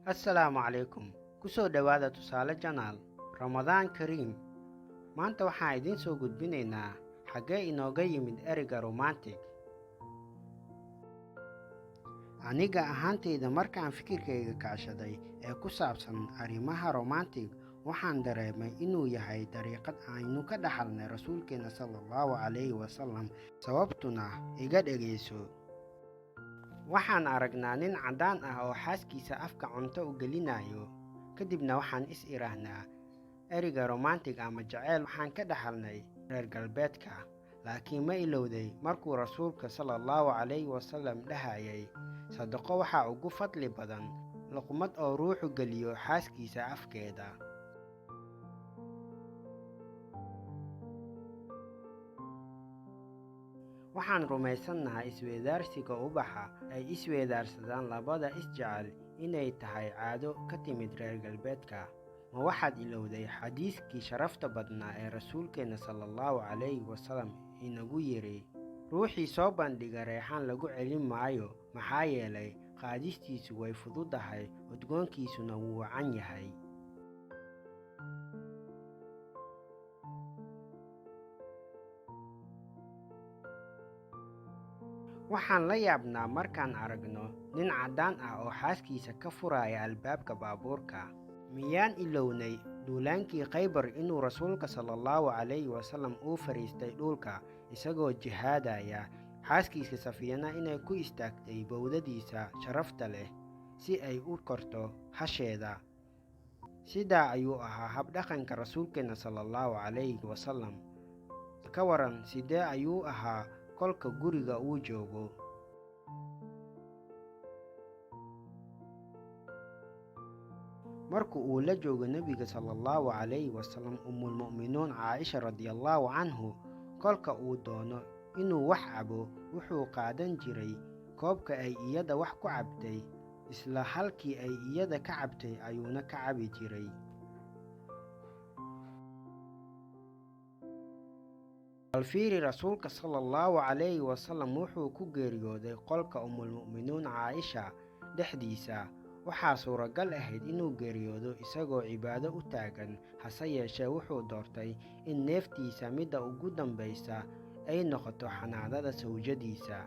assalaamu calaykum. Ku soo dhowaada Tusaale Channel. Ramadaan Kariim. Maanta waxaan idiin soo gudbinaynaa xaggee inooga yimid ereyga romantic. Aniga ahaantayda markaan fikirkayga kaashaday ee ku saabsan arrimaha romantic, waxaan dareemay inuu yahay dariiqad aynu ka dhaxalnay rasuulkeena sallallahu calayhi wasallam. Sababtuna iga dhegayso. Waxaan aragnaa nin caddaan ah oo xaaskiisa afka cunto u gelinayo, kadibna waxaan is iraahnaa ereyga romantic ama jaceyl waxaan ka dhaxalnay reer galbeedka. Laakiin ma ilowday markuu rasuulka sallallahu calayhi wasallam dhahayay, sadaqo waxaa ugu fadli badan luqmad oo ruuxu geliyo xaaskiisa afkeeda. Waxaan rumaysannahay isweydaarsiga ubaxa ay isweydaarsadaan labada isjecel inay tahay caado ka timid reer galbeedka. Ma waxaad ilowday xadiiskii sharafta badnaa ee rasuulkeena sallallahu calayhi wasallam inagu yidhi, ruuxii soo bandhiga reexaan lagu celin maayo, maxaa yeelay qaadistiisu way fududahay, udgoonkiisuna wuu wacan yahay. Waxaan la yaabnaa markaan aragno nin caddaan ah oo xaaskiisa ka furaya albaabka baabuurka. Miyaan ilownay duulaankii Khaybar inuu rasuulka sallallahu calayhi wasallam uu fariistay dhulka isagoo jihaadaya, xaaskiisa Safiyana inay ku istaagtay bowdadiisa sharafta leh si ay u korto hasheeda. Sidaa ayuu ahaa habdhaqanka rasuulkeena sallallahu calayhi wasallam. Ka waran sidee ayuu ahaa kolka guriga uu joogo? Markuu uu la joogo nebiga sallallahu calayhi wasallam, ummulmu'miniin Caaisha radiyallahu canhu, kolka uu doono inuu wax cabo wuxuu qaadan jiray koobka ay iyada wax ku cabtay, isla halkii ay iyada ka cabtay ayuuna ka cabi jiray. Bal fiiri, rasuulka sallallahu calayhi wasallam wuxuu ku geeriyooday qolka ummulmu'miniin Caaisha dhexdiisa. Waxaa suuragal ahayd inuu geeriyoodo isagoo cibaado u taagan, hase yeeshee wuxuu doortay in neeftiisa midda ugu dambaysa ay noqoto xanaanada sawjadiisa.